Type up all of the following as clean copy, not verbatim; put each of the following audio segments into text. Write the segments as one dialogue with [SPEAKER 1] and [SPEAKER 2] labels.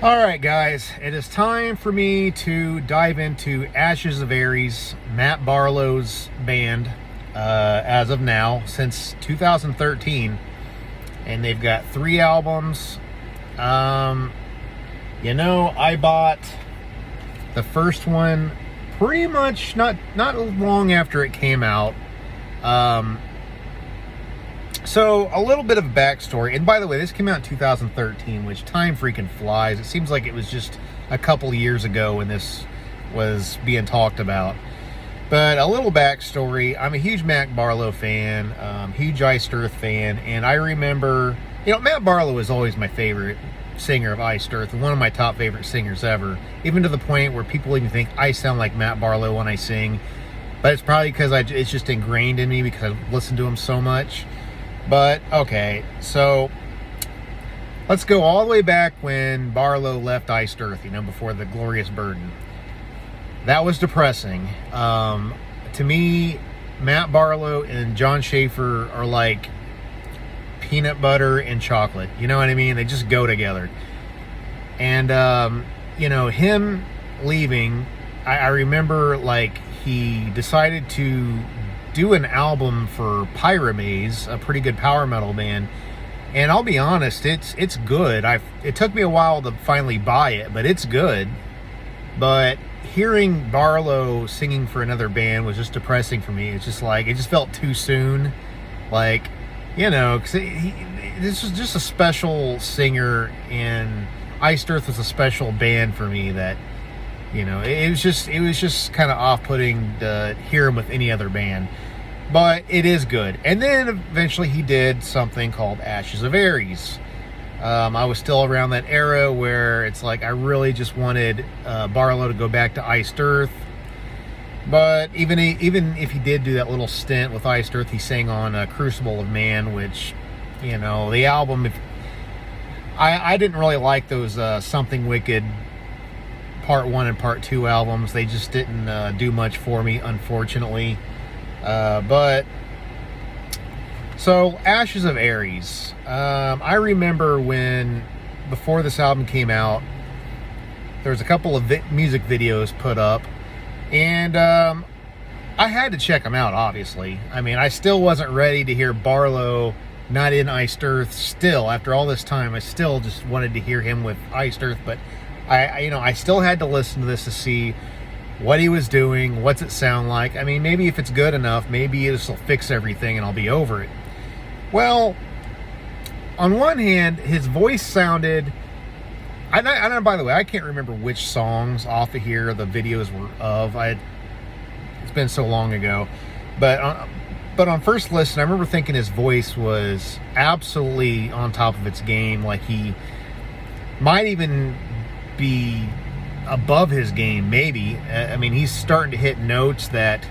[SPEAKER 1] All right, guys, it is time for me to dive into Ashes of Aries, Matt Barlow's band, as of now, since 2013. And they've got 3 albums. I bought the first one pretty much not long after it came out. So a little bit of backstory, and by the way, this came out in 2013, which time freaking flies. It seems like it was just a couple years ago when this was being talked about. But a little backstory, I'm a huge Matt Barlow fan, huge Iced Earth fan, and I remember, Matt Barlow is always my favorite singer of Iced Earth, one of my top favorite singers ever, even to the point where people even think I sound like Matt Barlow when I sing, but it's probably because it's just ingrained in me because I've listened to him so much. But, okay, so let's go all the way back when Barlow left Iced Earth, before the Glorious Burden. That was depressing. To me, Matt Barlow and John Schaefer are like peanut butter and chocolate. You know what I mean? They just go together. And, him leaving, I remember, he decided to do an album for Pyramaze, a pretty good power metal band, and I'll be honest, it's good. It took me a while to finally buy it, but it's good. But hearing Barlow singing for another band was just depressing for me. It's just it just felt too soon, because this was just a special singer, and Iced Earth was a special band for me that. It was just kind of off-putting to hear him with any other band. But it is good. And then eventually he did something called Ashes of Aries. I was still around that era where it's I really just wanted Barlow to go back to Iced Earth. But even if he did do that little stint with Iced Earth, he sang on Crucible of Man, which, the album, I didn't really like those Something Wicked Part 1 and Part 2 albums. They just didn't do much for me, unfortunately. So Ashes of Aries. I remember before this album came out, there was a couple of music videos put up, and I had to check them out, obviously. I mean, I still wasn't ready to hear Barlow not in Iced Earth still. After all this time, I still just wanted to hear him with Iced Earth, but I still had to listen to this to see what he was doing, what's it sound like. I mean, maybe if it's good enough, maybe this will fix everything and I'll be over it. Well, on one hand, his voice sounded... I don't. By the way, I can't remember which songs off of here the videos were of. It's been so long ago. But on first listen, I remember thinking his voice was absolutely on top of its game. He might even be above his game, maybe. I mean, he's starting to hit notes that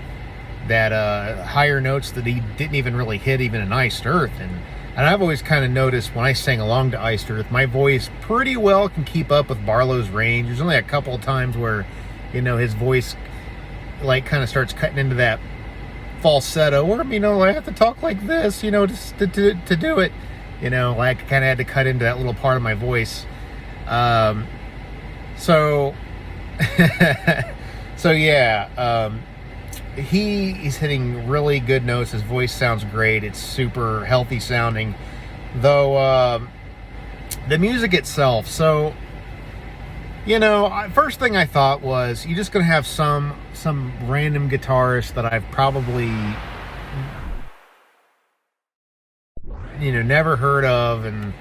[SPEAKER 1] higher notes that he didn't even really hit even in Iced Earth, and I've always kind of noticed when I sang along to Iced Earth, my voice pretty well can keep up with Barlow's range. There's only a couple of times where his voice kind of starts cutting into that falsetto, or I have to talk like this to do it, I kind of had to cut into that little part of my voice. So yeah, he's hitting really good notes. His voice sounds great. It's super healthy sounding, though. The music itself. So, first thing I thought was you're just gonna have some random guitarist that I've probably never heard of and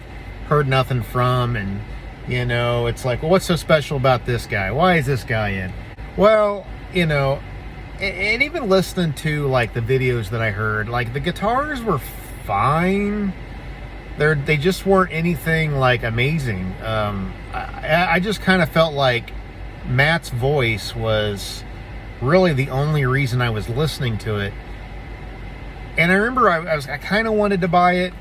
[SPEAKER 1] heard nothing from, and it's well, what's so special about this guy? Why is this guy in? Well, and even listening to the videos that I heard, the guitars were fine. They just weren't anything amazing. I just kind of felt like Matt's voice was really the only reason I was listening to it. And I remember I kind of wanted to buy it.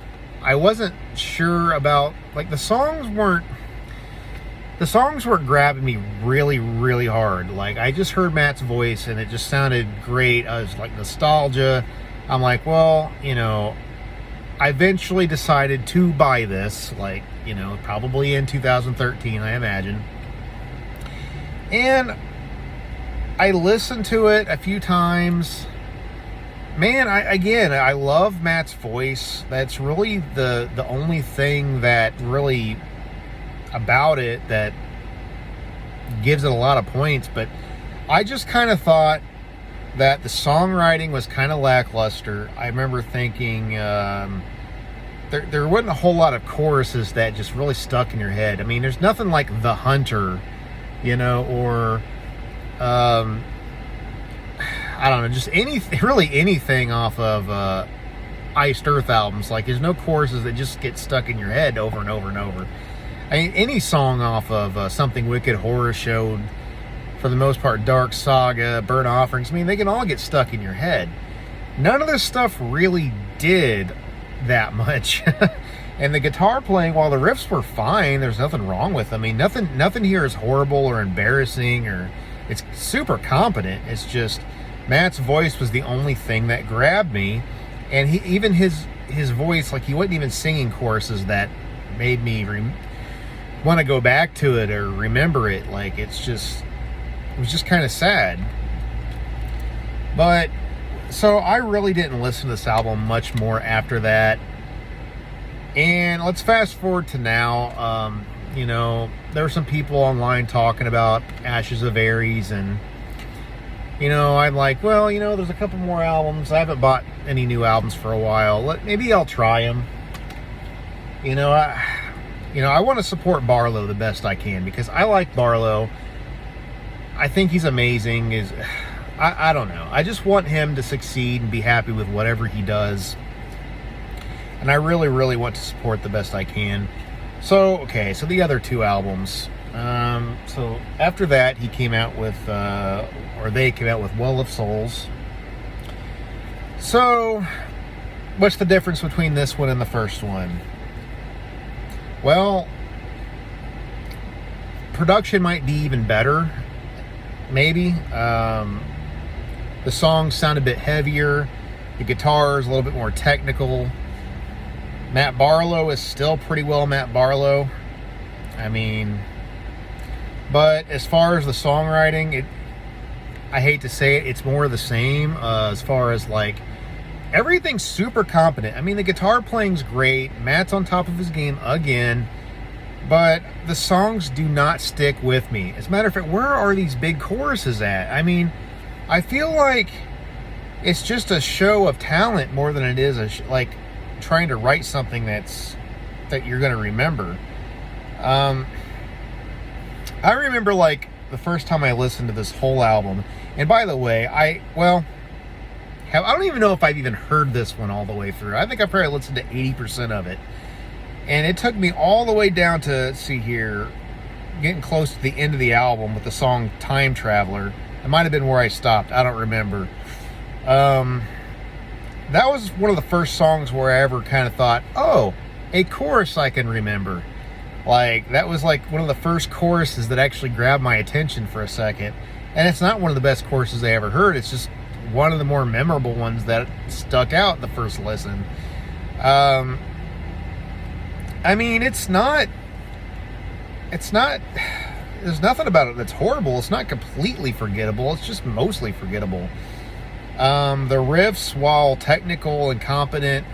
[SPEAKER 1] I wasn't sure about the songs weren't grabbing me really, really hard. I just heard Matt's voice and it just sounded great. I was nostalgia. I'm well, I eventually decided to buy this. you know, probably in 2013, I imagine. And I listened to it a few times. Man, I love Matt's voice. That's really the only thing that really about it that gives it a lot of points. But I just kind of thought that the songwriting was kind of lackluster. I remember thinking there wasn't a whole lot of choruses that just really stuck in your head. I mean, there's nothing like The Hunter, you know, or I don't know, just anything off of Iced Earth albums. Like, there's no choruses that just get stuck in your head over and over and over. I mean, any song off of Something Wicked, Horror Show, for the most part, Dark Saga, Burnt Offerings, I mean, they can all get stuck in your head. None of this stuff really did that much. And the guitar playing, while the riffs were fine, there's nothing wrong with them. I mean, nothing here is horrible or embarrassing, or it's super competent. It's just Matt's voice was the only thing that grabbed me. And even his voice, like, he wasn't even singing choruses that made me want to go back to it or remember it. Like, it was just kind of sad. But so I really didn't listen to this album much more after that. And let's fast forward to now. You know, there were some people online talking about Ashes of Aries, and, you know, I'm like, well, you know, there's a couple more albums. I haven't bought any new albums for a while. Maybe I'll try them. You know, I want to support Barlow the best I can, because I like Barlow. I think he's amazing. I don't know. I just want him to succeed and be happy with whatever he does. And I really, really want to support the best I can. So, okay, so the other two albums. So after that, he came out with, or they came out with Well of Souls. So, what's the difference between this one and the first one? Well, production might be even better, maybe. The songs sound a bit heavier. The guitar is a little bit more technical. Matt Barlow is still pretty well Matt Barlow. I mean, but as far as the songwriting, I hate to say it, it's more of the same. As far as, like, everything's super competent. I mean, the guitar playing's great. Matt's on top of his game again. But the songs do not stick with me. As a matter of fact, where are these big choruses at? I mean, I feel like it's just a show of talent more than it is like trying to write something that you're going to remember. I remember, like, the first time I listened to this whole album, and by the way, I don't even know if I've even heard this one all the way through. I think I probably listened to 80% of it. And it took me all the way down to, let's see here, getting close to the end of the album with the song Time Traveler. It might have been where I stopped. I don't remember. That was one of the first songs where I ever kind of thought, oh, a chorus I can remember. Like, that was like one of the first choruses that actually grabbed my attention for a second. And it's not one of the best choruses I ever heard. It's just one of the more memorable ones that stuck out the first listen. I mean, there's nothing about it that's horrible. It's not completely forgettable. It's just mostly forgettable. The riffs, while technical and competent,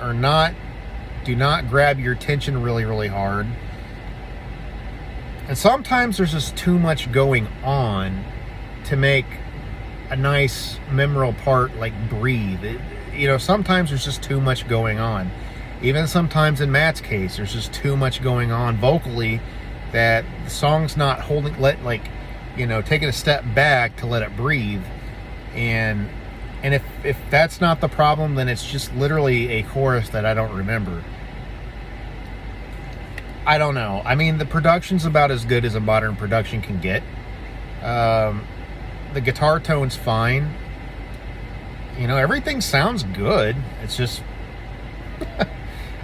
[SPEAKER 1] do not grab your attention really, really hard. And sometimes there's just too much going on to make a nice, memorable part like breathe. Sometimes there's just too much going on. Even sometimes in Matt's case, there's just too much going on vocally that the song's not taking a step back to let it breathe. And if that's not the problem, then it's just literally a chorus that I don't remember. I don't know. I mean, the production's about as good as a modern production can get. The guitar tone's fine. Everything sounds good. It's just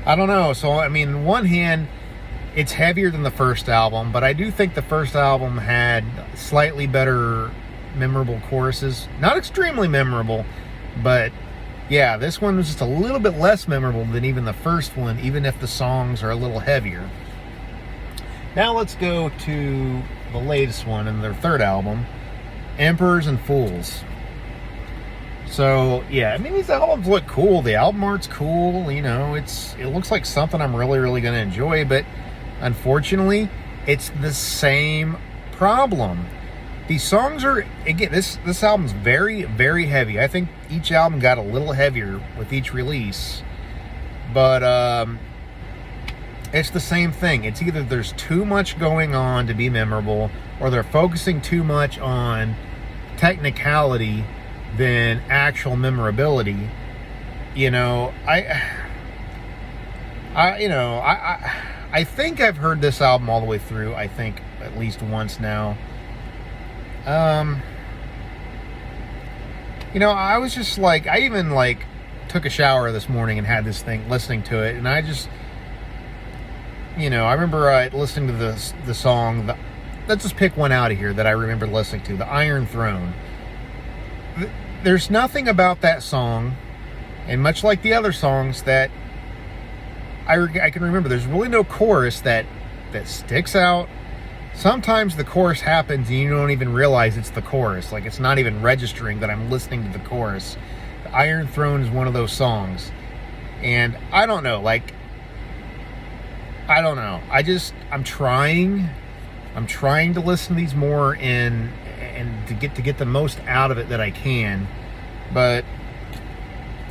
[SPEAKER 1] I don't know. So, I mean, on one hand, it's heavier than the first album, but I do think the first album had slightly better memorable choruses. Not extremely memorable, but yeah, this one was just a little bit less memorable than even the first one, even if the songs are a little heavier. Now let's go to the latest one in their third album, Emperors and Fools. So yeah, I mean, these albums look cool. The album art's cool. You know, it looks like something I'm really, really going to enjoy. But unfortunately, it's the same problem. These songs are, again, this album's very, very heavy. I think each album got a little heavier with each release. But it's the same thing. It's either there's too much going on to be memorable, or they're focusing too much on technicality than actual memorability. You know, I think I've heard this album all the way through. I think at least once now. You know, I was just like, I even like took a shower this morning and had this thing listening to it, and I just, you know, I remember listening to the song. Let's just pick one out of here that I remember listening to, the Iron Throne. There's nothing about that song, and much like the other songs, that I can remember. There's really no chorus that sticks out. Sometimes the chorus happens and you don't even realize it's the chorus. Like, it's not even registering that I'm listening to the chorus. The Iron Throne is one of those songs. And I don't know, like, I don't know. I'm trying to listen to these more and to get the most out of it that I can. But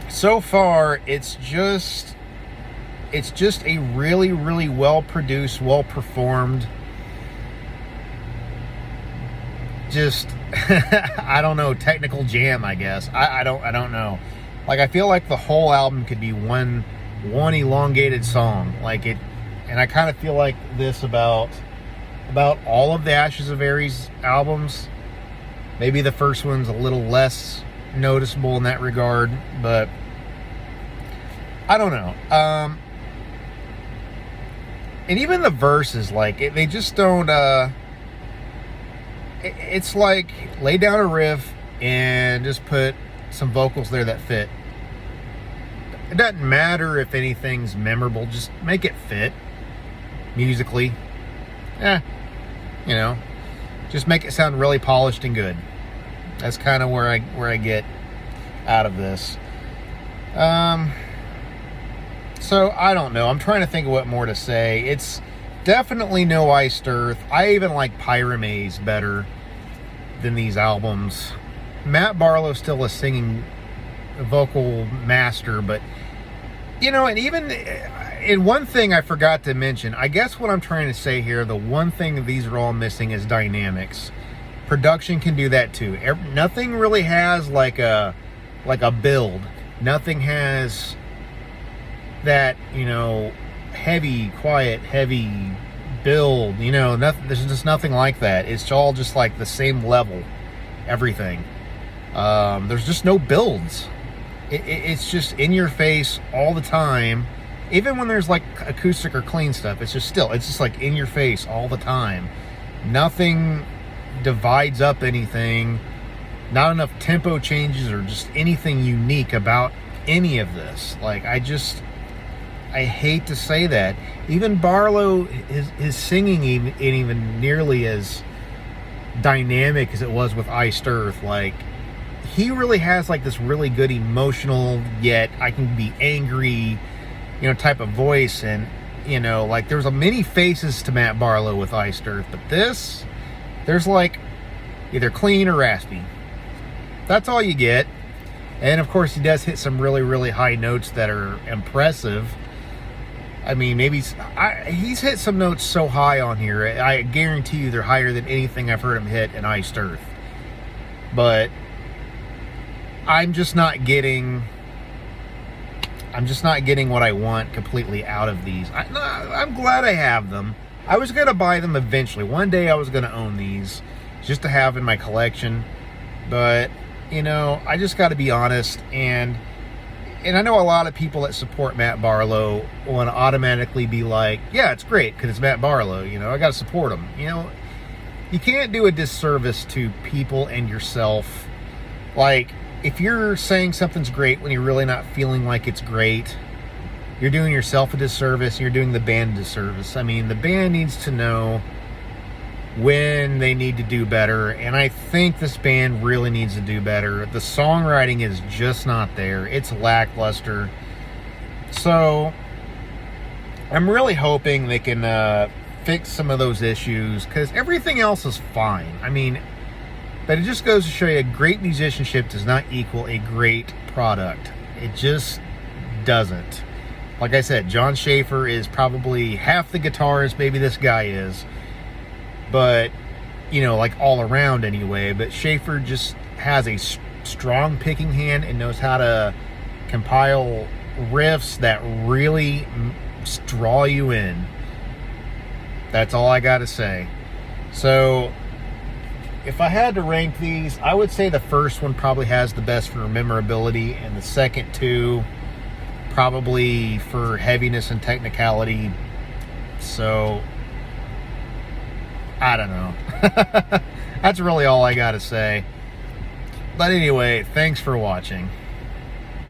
[SPEAKER 1] so far, it's just a really, really well-produced, well-performed, just, I don't know, technical jam, I guess. I don't know. Like, I feel like the whole album could be one elongated song. Like it, and I kind of feel like this about all of the Ashes of Aries albums. Maybe the first one's a little less noticeable in that regard, but I don't know. And even the verses, like, they just don't, it's like, lay down a riff and just put some vocals there that fit. It doesn't matter if anything's memorable, just make it fit musically. You know, just make it sound really polished and good. That's kind of where I get out of this. So I don't know. I'm trying to think of what more to say. It's definitely no Iced Earth. I even like Pyramaze better than these albums. Matt Barlow's still a singing vocal master, but you know, and one thing I forgot to mention, I guess what I'm trying to say here, the one thing these are all missing is dynamics. Production can do that too. Nothing really has like a build. Nothing has that, you know, heavy, quiet, heavy build. You know, there's just nothing like that. It's all just like the same level, everything. There's just no builds. It's just in your face all the time. Even when there's like acoustic or clean stuff, it's just like in your face all the time. Nothing divides up anything. Not enough tempo changes or just anything unique about any of this. Like, I hate to say that. Even Barlow, his singing ain't even nearly as dynamic as it was with Iced Earth. Like, he really has like this really good emotional, yet I can be angry, you know, type of voice. And, you know, like, there's many faces to Matt Barlow with Iced Earth, but there's like either clean or raspy. That's all you get. And of course, he does hit some really, really high notes that are impressive. I mean, maybe he's hit some notes so high on here, I guarantee you they're higher than anything I've heard him hit in Iced Earth. But I'm just not getting what I want completely out of these. I'm glad I have them. I was going to buy them eventually. One day I was going to own these just to have in my collection. But, you know, I just got to be honest. And I know a lot of people that support Matt Barlow want to automatically be like, yeah, it's great because it's Matt Barlow. You know, I got to support him. You know, you can't do a disservice to people and yourself. Like, if you're saying something's great when you're really not feeling like it's great, you're doing yourself a disservice, and you're doing the band a disservice. I mean, the band needs to know when they need to do better, and I think this band really needs to do better. The songwriting is just not there. It's lackluster. So I'm really hoping they can fix some of those issues, because everything else is fine. I mean, but it just goes to show you, a great musicianship does not equal a great product. It just doesn't. Like I said, Jon Schaffer is probably half the guitarist maybe this guy is. But, you know, like all around anyway. But Schaffer just has a strong picking hand and knows how to compile riffs that really draw you in. That's all I got to say. So, if I had to rank these, I would say the first one probably has the best for memorability, and the second two probably for heaviness and technicality. So, I don't know. That's really all I got to say. But anyway, thanks for watching.